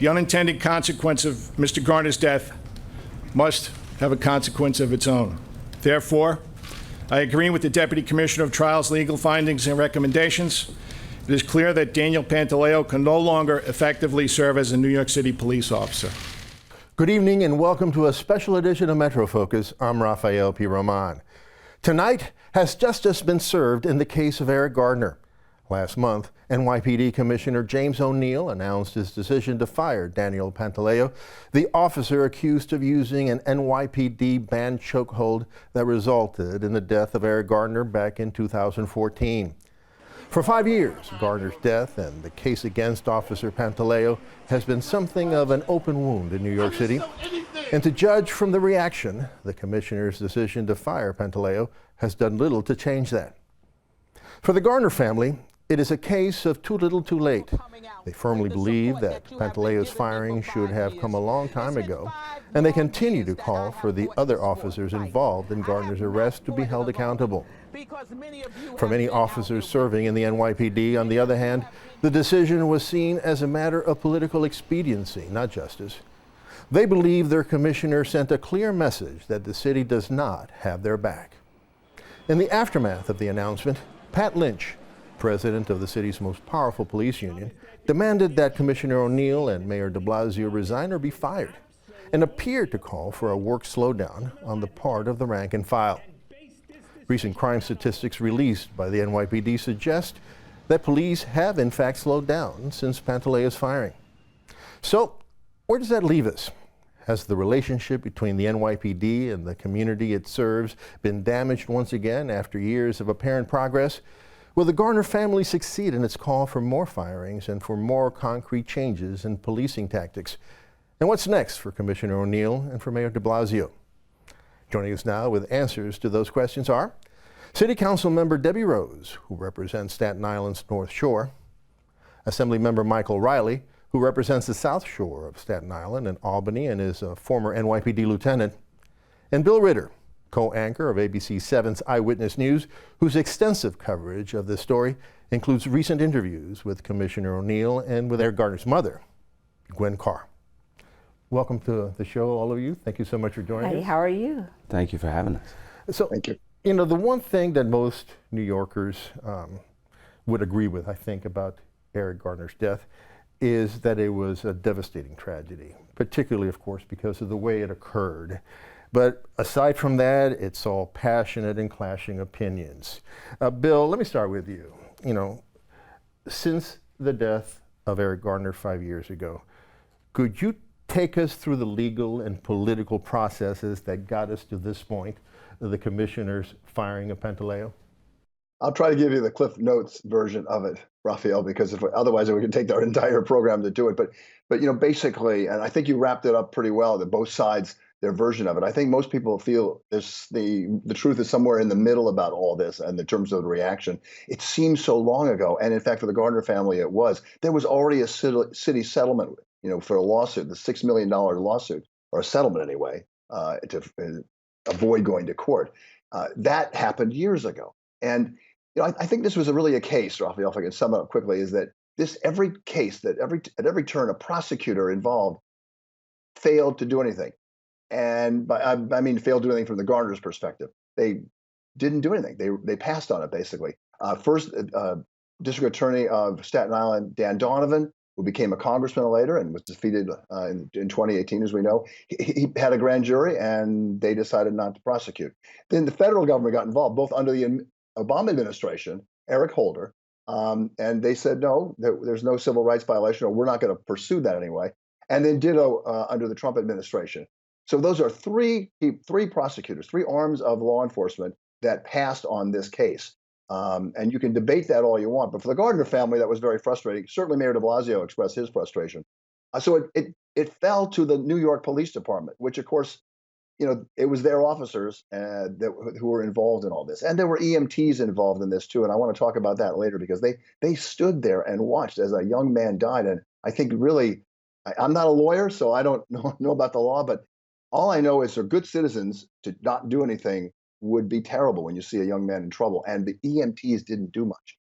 The unintended consequence of Mr. Garner's death must have a consequence of its own. Therefore, I agree with the Deputy Commissioner of Trials' legal findings and recommendations. It is clear that Daniel Pantaleo can no longer effectively serve as a New York City police officer. Good evening and welcome to a special edition of Metro Focus. I'm Rafael P. Roman. Tonight, has justice been served in the case of Eric Garner? Last month, NYPD Commissioner James O'Neill announced his decision to fire Daniel Pantaleo, the officer accused of using an NYPD banned chokehold that resulted in the death of Eric Garner back in 2014. For 5 years, Garner's death and the case against Officer Pantaleo has been something of an open wound in New York City. And to judge from the reaction, the commissioner's decision to fire Pantaleo has done little to change that. For the Garner family, it is a case of too little too late. They firmly believe that Pantaleo's firing should have come a long time ago, and they continue to call for the other officers involved in Garner's arrest to be held accountable. For many officers serving in the NYPD, on the other hand, the decision was seen as a matter of political expediency, not justice. They believe their commissioner sent a clear message that the city does not have their back. In the aftermath of the announcement, Pat Lynch, president of the city's most powerful police union, demanded that Commissioner O'Neill and Mayor de Blasio resign or be fired, and appeared to call for a work slowdown on the part of the rank and file. Recent crime statistics released by the NYPD suggest that police have in fact slowed down since Pantaleo's firing. So, where does that leave us? Has the relationship between the NYPD and the community it serves been damaged once again after years of apparent progress? Will the Garner family succeed in its call for more firings and for more concrete changes in policing tactics? And what's next for Commissioner O'Neill and for Mayor de Blasio? Joining us now with answers to those questions are City Council member Debbie Rose, who represents Staten Island's North Shore, Assemblymember Michael Riley, who represents the South Shore of Staten Island and Albany and is a former NYPD lieutenant, and Bill Ritter, co-anchor of ABC 7's Eyewitness News, whose extensive coverage of this story includes recent interviews with Commissioner O'Neill and with Eric Garner's mother, Gwen Carr. Welcome to the show, all of you. Thank you so much for joining us. Hey, how are you? Thank you for having us. So, Thank you. You know, the one thing that most New Yorkers would agree with, I think, about Eric Garner's death is that it was a devastating tragedy, particularly, of course, because of the way it occurred. But aside from that, it's all passionate and clashing opinions. Bill, let me start with you. You know, since the death of Eric Garner 5 years ago, could you take us through the legal and political processes that got us to this point, the commissioner's firing of Pantaleo? I'll try to give you the Cliff Notes version of it, Rafael, because otherwise we could take our entire program to do it. But you know, basically, and I think you wrapped it up pretty well, that both sides, their version of it. I think most people feel the truth is somewhere in the middle about all this, and in terms of the reaction. It seems so long ago, and in fact, for the Garner family, it was. There was already a city settlement, you know, for a lawsuit, the $6 million lawsuit, or a settlement anyway, to avoid going to court. That happened years ago, and you know, I think this was really a case, Rafael, if I can sum it up quickly, is that every case that at every turn, a prosecutor involved failed to do anything. And I mean, failed to do anything from the Garner's perspective. They didn't do anything. They passed on it, basically. First, District Attorney of Staten Island, Dan Donovan, who became a congressman later and was defeated in 2018, as we know, he had a grand jury, and they decided not to prosecute. Then the federal government got involved, both under the Obama administration, Eric Holder, and they said, no, there's no civil rights violation, or we're not going to pursue that anyway. And then ditto under the Trump administration. So those are three prosecutors, three arms of law enforcement that passed on this case. And you can debate that all you want. But for the Garner family, that was very frustrating. Certainly Mayor de Blasio expressed his frustration. So it fell to the New York Police Department, which, of course, you know, it was their officers who were involved in all this. And there were EMTs involved in this, too. And I want to talk about that later, because they stood there and watched as a young man died. And I think really, I'm not a lawyer, so I don't know about the law, but all I know is they're good citizens. To not do anything would be terrible when you see a young man in trouble. And the EMTs didn't do much.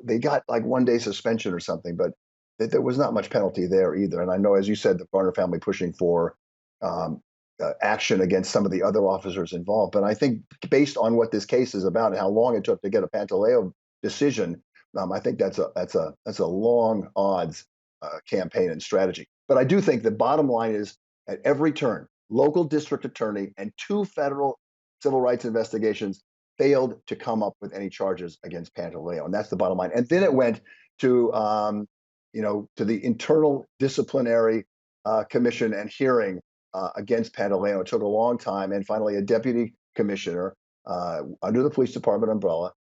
They got like 1 day suspension or something, but that there was not much penalty there either. And I know, as you said, the Garner family pushing for action against some of the other officers involved. But I think based on what this case is about and how long it took to get a Pantaleo decision, I think that's a long odds campaign and strategy. But I do think the bottom line is at every turn, local district attorney and 2 federal civil rights investigations failed to come up with any charges against Pantaleo, and that's the bottom line. And then it went to to the internal disciplinary commission and hearing against Pantaleo. It took a long time, and finally, a deputy commissioner under the police department umbrella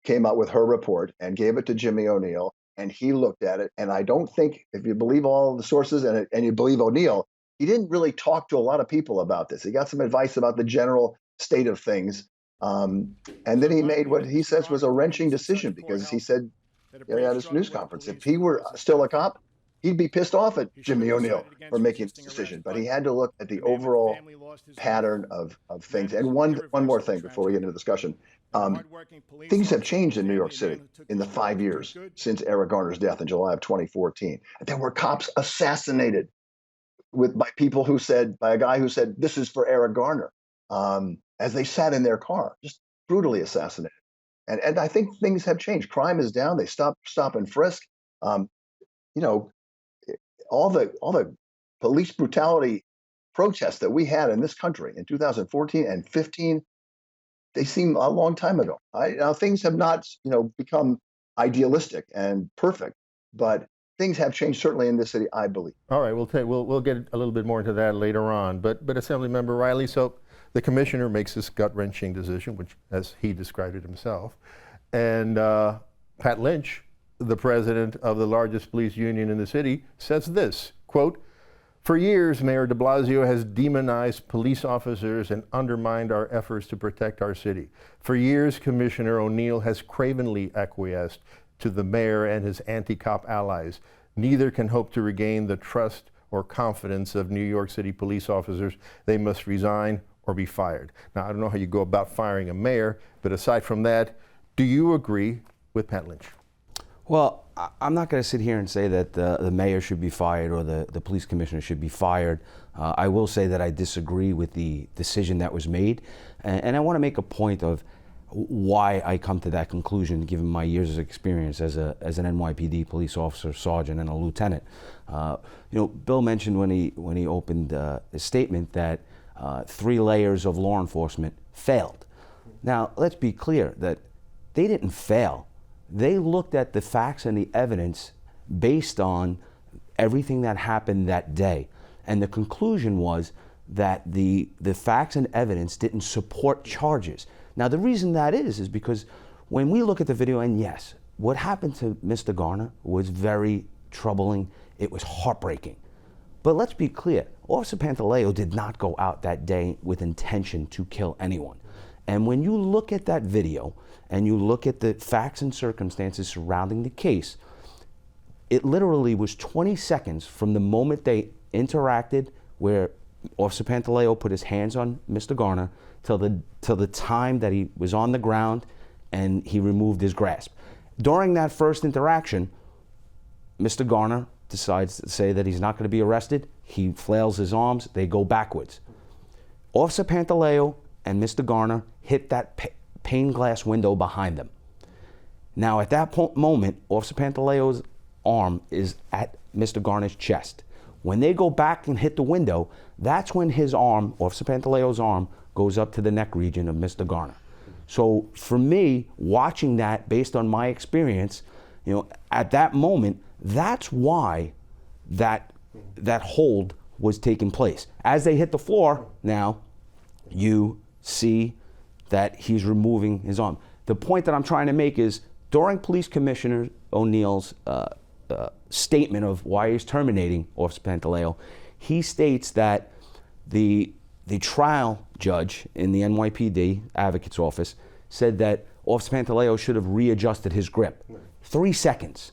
came out with her report and gave it to Jimmy O'Neill, and he looked at it. And I don't think, if you believe all the sources and you believe O'Neill, he didn't really talk to a lot of people about this. He got some advice about the general state of things. And then he made what he says was a wrenching decision, because he said at his news conference, if he were still a cop, he'd be pissed off at Jimmy O'Neill for making this decision. But he had to look at the overall pattern of things. And one more thing before we get into the discussion. Things have changed in New York City in the 5 years since Eric Garner's death in July of 2014. There were cops assassinated by people who said, by a guy who said, this is for Eric Garner, as they sat in their car, just brutally assassinated. And I think things have changed. Crime is down. They stop and frisk. All the police brutality protests that we had in this country in 2014 and 15, they seem a long time ago. Now things have not, become idealistic and perfect, but things have changed certainly in this city, I believe. All right, we'll get a little bit more into that later on. But Assemblymember Riley, so the commissioner makes this gut-wrenching decision, which, as he described it himself, and Pat Lynch, the president of the largest police union in the city, says this, quote, "For years, Mayor de Blasio has demonized police officers and undermined our efforts to protect our city. For years, Commissioner O'Neill has cravenly acquiesced to the mayor and his anti-cop allies. Neither can hope to regain the trust or confidence of New York City police officers. They must resign or be fired." Now, I don't know how you go about firing a mayor, but aside from that, do you agree with Pat Lynch? Well, I'm not going to sit here and say that the mayor should be fired or the police commissioner should be fired. I will say that I disagree with the decision that was made, and I want to make a point of why I come to that conclusion, given my years of experience as an NYPD police officer, sergeant, and a lieutenant. Bill mentioned when he opened his statement that 3 layers of law enforcement failed. Now, let's be clear that they didn't fail. They looked at the facts and the evidence based on everything that happened that day. And the conclusion was that the facts and evidence didn't support charges. Now, the reason that is because when we look at the video, and yes, what happened to Mr. Garner was very troubling. It was heartbreaking. But let's be clear, Officer Pantaleo did not go out that day with intention to kill anyone. And when you look at that video and you look at the facts and circumstances surrounding the case, it literally was 20 seconds from the moment they interacted, where Officer Pantaleo put his hands on Mr. Garner, till the time that he was on the ground and he removed his grasp. During that first interaction, Mr. Garner decides to say that he's not going to be arrested. He flails his arms. They go backwards. Officer Pantaleo and Mr. Garner hit that pane glass window behind them. Now, at that moment, Officer Pantaleo's arm is at Mr. Garner's chest. When they go back and hit the window, that's when his arm, Officer Pantaleo's arm, goes up to the neck region of Mr. Garner. So for me, watching that based on my experience, at that moment, that's why that hold was taking place. As they hit the floor, now you see that he's removing his arm. The point that I'm trying to make is, during Police Commissioner O'Neill's statement of why he's terminating Officer Pantaleo, he states that the trial judge in the NYPD advocate's office said that Officer Pantaleo should have readjusted his grip. 3 seconds.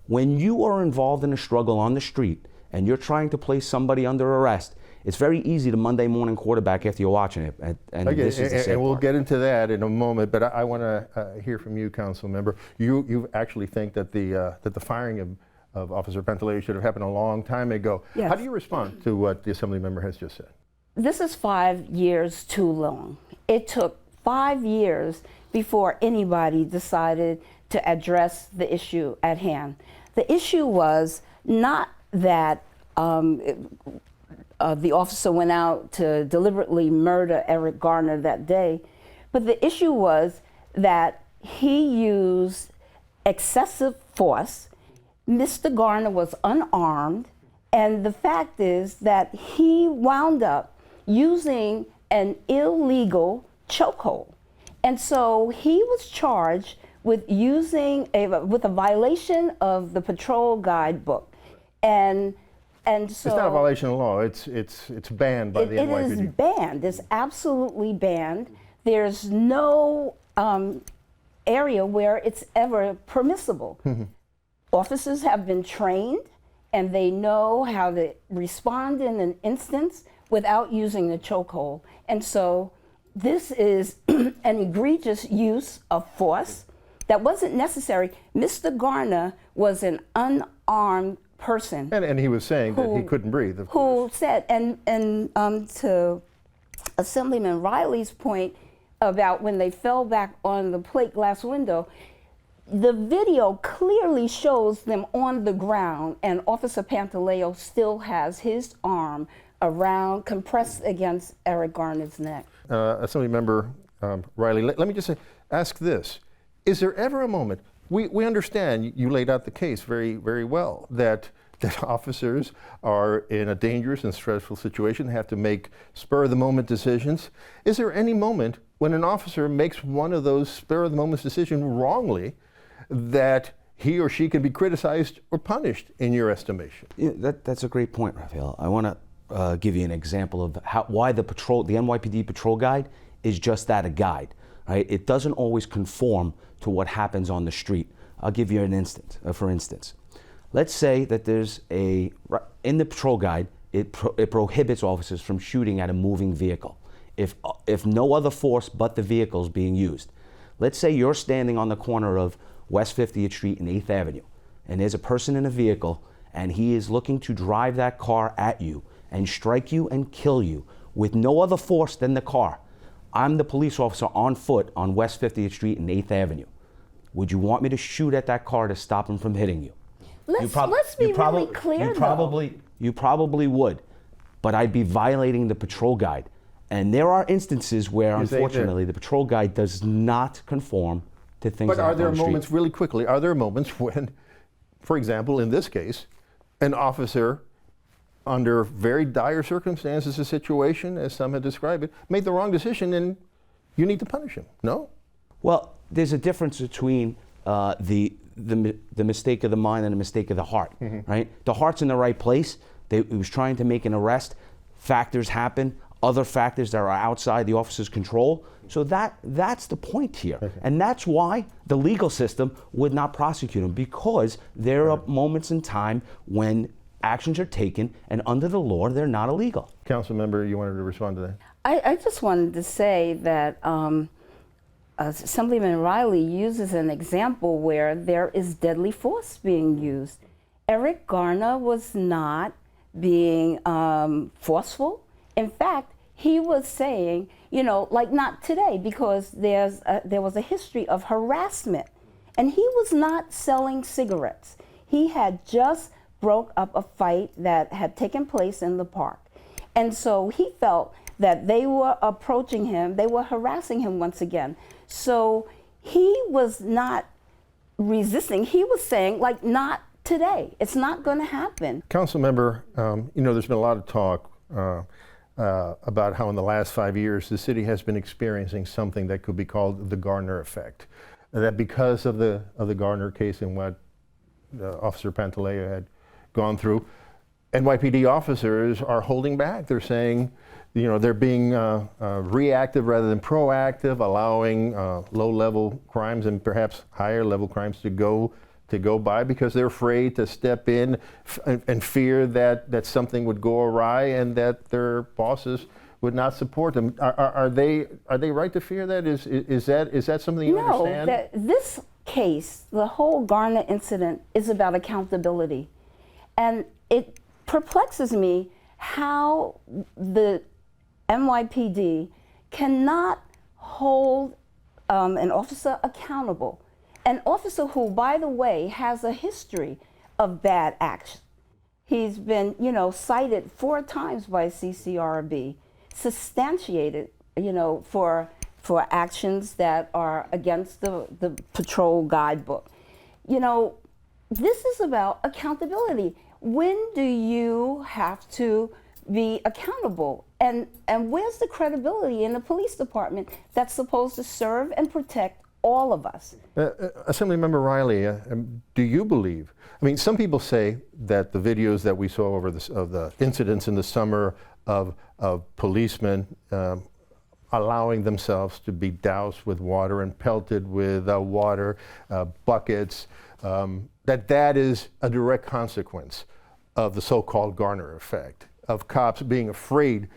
When you are involved in a struggle on the street and you're trying to place somebody under arrest, it's very easy to Monday morning quarterback after you're watching it. And this is the sad and we'll part. get into that in a moment, but I want to hear from you, Council Member. You actually think that the firing Officer Pantaleo should have happened a long time ago. Yes. How do you respond to what the Assembly member has just said? This is 5 years too long. It took 5 years before anybody decided to address the issue at hand. The issue was not that the officer went out to deliberately murder Eric Garner that day, but the issue was that he used excessive force. Mr. Garner was unarmed, and the fact is that he wound up using an illegal chokehold. And so he was charged with using with a violation of the patrol guidebook. And so It's not a violation of law. It's banned by the NYPD. It is banned. It's absolutely banned. There's no area where it's ever permissible. Officers have been trained, and they know how to respond in an instance without using the chokehold. And so this is an egregious use of force that wasn't necessary. Mr. Garner was an unarmed person. And he was saying that he couldn't breathe, of course. Who said, and to Assemblyman Riley's point about when they fell back on the plate glass window, the video clearly shows them on the ground, and Officer Pantaleo still has his arm around, compressed against Eric Garner's neck. Assembly member Riley, let me just ask this. Is there ever a moment, we understand, you laid out the case very, very well, that officers are in a dangerous and stressful situation, have to make spur-of-the-moment decisions. Is there any moment when an officer makes one of those spur-of-the-moment decisions wrongly that he or she can be criticized or punished, in your estimation? Yeah, that's a great point, Raphael. I want to give you an example of why the NYPD patrol guide is just that, a guide. Right? It doesn't always conform to what happens on the street. I'll give you an instance. For instance, let's say that there's in the patrol guide, it prohibits officers from shooting at a moving vehicle if no other force but the vehicle is being used. Let's say you're standing on the corner of West 50th Street and 8th Avenue, and there's a person in a vehicle, and he is looking to drive that car at you and strike you and kill you with no other force than the car. I'm the police officer on foot on West 50th Street and 8th Avenue. Would you want me to shoot at that car to stop him from hitting you? Let's be really clear, You probably would, but I'd be violating the patrol guide. And there are instances where, unfortunately, the patrol guide does not conform to things But that are happen there on the street. moments, really quickly, are there moments when, for example, in this case, an officer, under very dire circumstances, a situation, as some have described it, made the wrong decision and you need to punish him? No? Well, there's a difference between the mistake of the mind and the mistake of the heart, right? The heart's in the right place. He was trying to make an arrest. Factors happen, other factors that are outside the officer's control. So that's the point here. And that's why the legal system would not prosecute him, because there are moments in time when actions are taken, and under the law, they're not illegal. Council member, you wanted to respond to that? I just wanted to say that Assemblyman Riley uses an example where there is deadly force being used. Eric Garner was not being forceful. In fact, he was saying, like not today, because there was a history of harassment. And he was not selling cigarettes. He had just broke up a fight that had taken place in the park. And so he felt that they were approaching him, they were harassing him once again. So he was not resisting. He was saying, like, not today. It's not going to happen. Council member, there's been a lot of talk about how in the last 5 years the city has been experiencing something that could be called the Garner effect. That because of the Garner case and what Officer Pantaleo had gone through, NYPD officers are holding back. They're saying, they're being reactive rather than proactive, allowing low-level crimes and perhaps higher-level crimes to go by because they're afraid to step in and fear that something would go awry and that their bosses would not support them. Are they right to fear that? Is that something you understand? No, this case, the whole Garner incident is about accountability. And it perplexes me how the NYPD cannot hold an officer accountable. An officer who, by the way, has a history of bad action. He's been, cited 4 times by CCRB, substantiated, for actions that are against the patrol guidebook. This is about accountability. When do you have to be accountable? And where's the credibility in the police department that's supposed to serve and protect all of us? Assemblymember Riley, do you believe? I mean, some people say that the videos that we saw of the incidents in the summer of policemen allowing themselves to be doused with water and pelted with water buckets, that is a direct consequence of the so-called Garner effect, of cops being afraid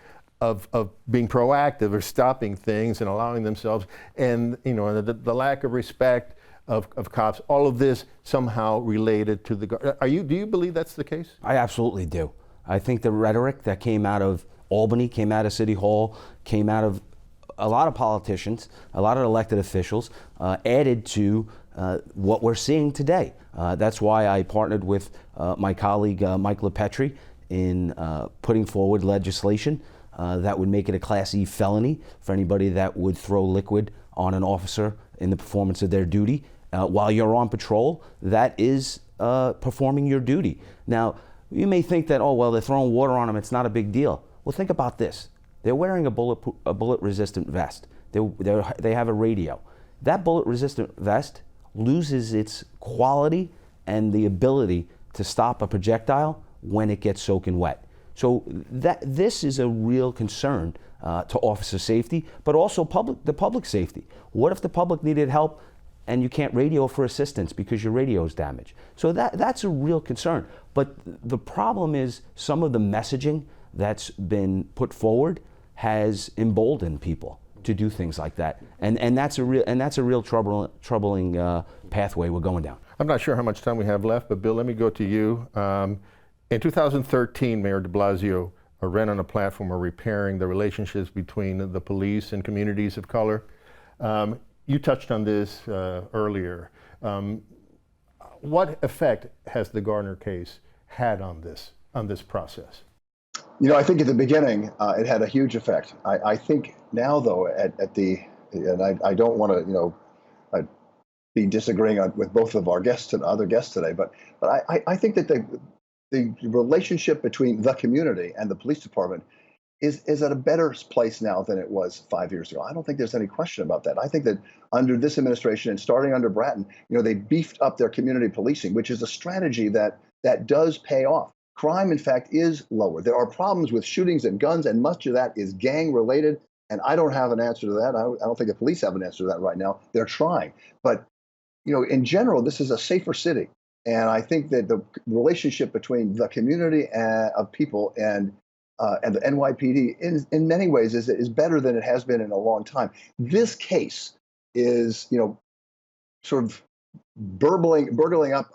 of being proactive or stopping things and allowing themselves, and the lack of respect of cops, all of this somehow related to the do you believe that's the case? I absolutely do. I think the rhetoric that came out of Albany, came out of City Hall, came out of a lot of politicians, a lot of elected officials, added to what we're seeing today. That's why I partnered with my colleague Mike LaPetri in putting forward legislation that would make it a Class E felony for anybody that would throw liquid on an officer in the performance of their duty. While you're on patrol, that is performing your duty. Now, you may think that, they're throwing water on them, it's not a big deal. Well, think about this. They're wearing a bullet-resistant vest. They have a radio. That bullet-resistant vest loses its quality and the ability to stop a projectile when it gets soaking wet. So this is a real concern to officer safety, but also the public safety. What if the public needed help and you can't radio for assistance because your radio is damaged? So that's a real concern. But the problem is some of the messaging that's been put forward has emboldened people to do things like that, and that's a real troubling pathway we're going down. I'm not sure how much time we have left, but Bill, let me go to you. In 2013, Mayor de Blasio ran on a platform of repairing the relationships between the police and communities of color. You touched on this earlier. What effect has the Garner case had on this process? I think at the beginning, it had a huge effect. I think now, though, and I don't want to, be disagreeing with both of our guests and other guests today, but I think that the relationship between the community and the police department is at a better place now than it was 5 years ago. I don't think there's any question about that. I think that under this administration and starting under Bratton, they beefed up their community policing, which is a strategy that does pay off. Crime, in fact, is lower. There are problems with shootings and guns, and much of that is gang-related, and I don't have an answer to that. I don't think the police have an answer to that right now. They're trying. But, in general, this is a safer city, and I think that the relationship between the community of people and the NYPD, in many ways, is better than it has been in a long time. This case is, sort of burgling up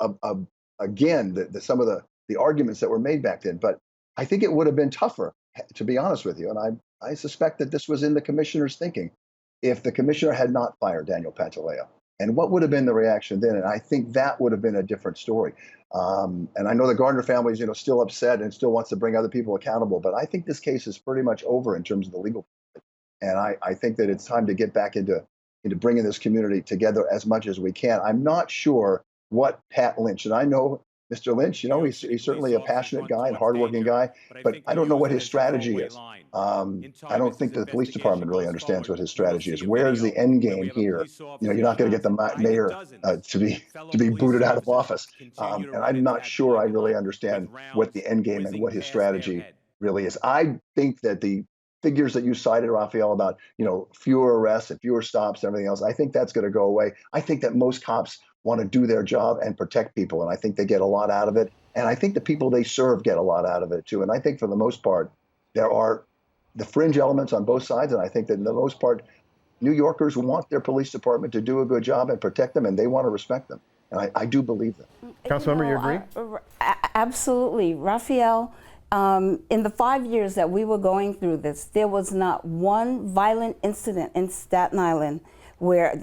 again some of the arguments that were made back then. But I think it would have been tougher, to be honest with you. And I suspect that this was in the commissioner's thinking if the commissioner had not fired Daniel Pantaleo. And what would have been the reaction then? And I think that would have been a different story. And I know the Garner family is, still upset and still wants to bring other people accountable. But I think this case is pretty much over in terms of the legal. And I think that it's time to get back into bringing this community together as much as we can. I'm not sure what Pat Lynch, and I know Mr. Lynch, he's certainly a passionate guy and hardworking guy, but I don't know what his strategy is. I don't think the police department really understands what his strategy is. Where's the end game here? You're not going to get the mayor to be booted out of office. And I'm not sure I really understand what the end game and what his strategy really is. I think that the figures that you cited, Raphael, about fewer arrests and fewer stops and everything else, I think that's going to go away. I think that most cops want to do their job and protect people, and I think they get a lot out of it. And I think the people they serve get a lot out of it too. And I think for the most part, there are the fringe elements on both sides, and I think that in the most part, New Yorkers want their police department to do a good job and protect them, and they want to respect them. And I do believe that. Councilmember, you agree? Absolutely. Raphael, in the 5 years that we were going through this, there was not one violent incident in Staten Island, where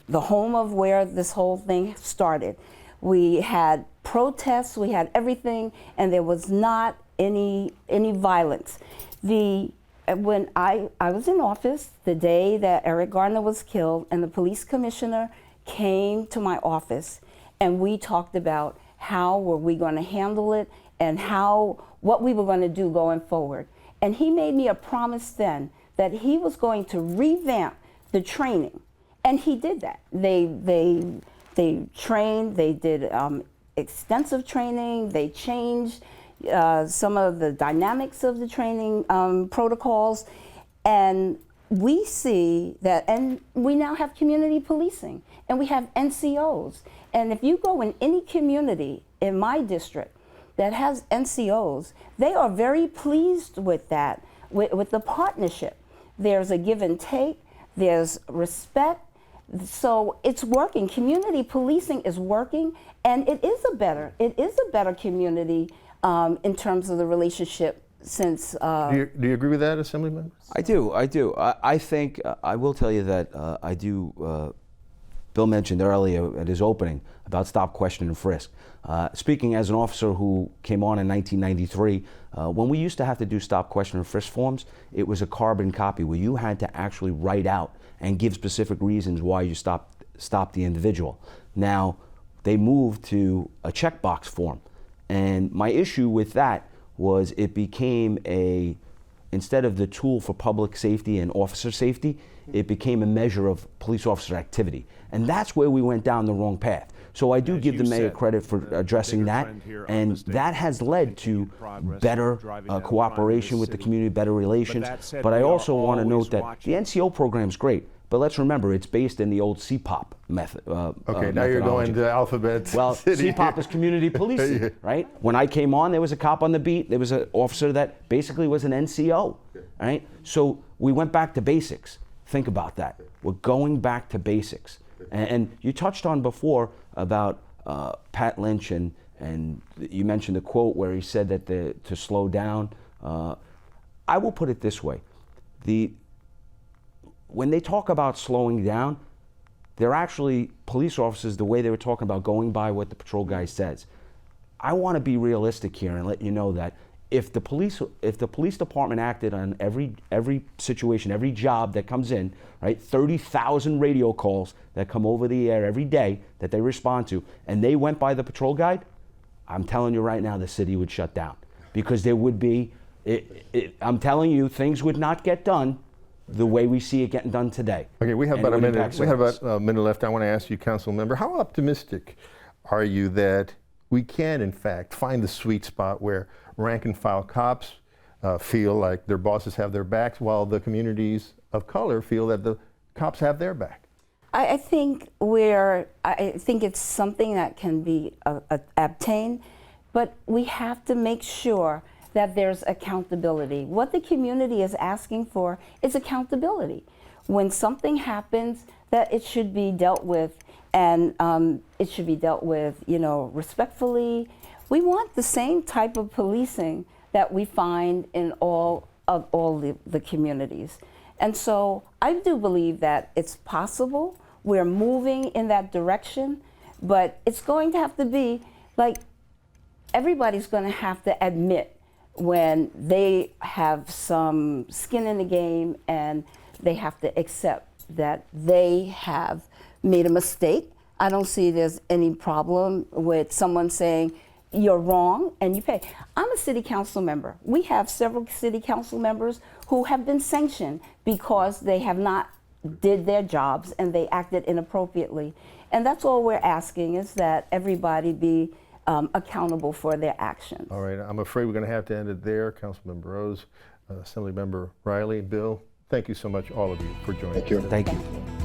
the home of where this whole thing started. We had protests, we had everything, and there was not any violence. When I was in office, the day that Eric Garner was killed, and the police commissioner came to my office, and we talked about how were we going to handle it and what we were going to do going forward. And he made me a promise then that he was going to revamp the training, and he did that. They trained, they did extensive training, they changed some of the dynamics of the training protocols, and we see that, and we now have community policing, and we have NCOs. And if you go in any community in my district that has NCOs, they are very pleased with that, with the partnership. There's a give and take, there's respect. So it's working. Community policing is working, and it is a better community in terms of the relationship since. Do you agree with that, Assemblyman? I do. I think, I will tell you that I do, Bill mentioned earlier at his opening about stop, question, and frisk. Speaking as an officer who came on in 1993, when we used to have to do stop, question, and frisk forms, it was a carbon copy where you had to actually write out and give specific reasons why you stopped the individual. Now, they moved to a checkbox form. And my issue with that was it became instead of the tool for public safety and officer safety, it became a measure of police officer activity. And that's where we went down the wrong path. So I do give the mayor credit for addressing that, and that has led to better cooperation with the community, better relations. But I also want to note that the NCO program is great, but let's remember it's based in the old CPOP method. Okay, now you're going to alphabet. Well, city. CPOP is community policing, right? When I came on, there was a cop on the beat. There was an officer that basically was an NCO, right? So we went back to basics. Think about that. We're going back to basics. And you touched on before about Pat Lynch, and you mentioned the quote where he said that to slow down. I will put it this way. When they talk about slowing down, they're actually police officers, the way they were talking about going by what the patrol guy says. I want to be realistic here and let you know that if the police department acted on every situation, every job that comes in, right, 30,000 radio calls that come over the air every day that they respond to, and they went by the patrol guide, I'm telling you right now, the city would shut down, because there would be, I'm telling you, things would not get done the way we see it getting done today. Okay, we have about a minute. We have about a minute left. I want to ask you, Council Member, how optimistic are you that we can, in fact, find the sweet spot where rank and file cops feel like their bosses have their backs, while the communities of color feel that the cops have their back? I think it's something that can be obtained, but we have to make sure that there's accountability. What the community is asking for is accountability. When something happens, that it should be dealt with, and it should be dealt with, respectfully. We want the same type of policing that we find in all the communities. And so I do believe that it's possible. We're moving in that direction, but it's going to have to be like, everybody's going to have to admit when they have some skin in the game, and they have to accept that they have made a mistake. I don't see there's any problem with someone saying, you're wrong and you pay. I'm a city council member. We have several city council members who have been sanctioned because they have not did their jobs and they acted inappropriately. And that's all we're asking, is that everybody be accountable for their actions. All right, I'm afraid we're going to have to end it there. Councilmember Rose, Assemblymember Riley, Bill, thank you so much, all of you, for joining us. Thank you. Thank you.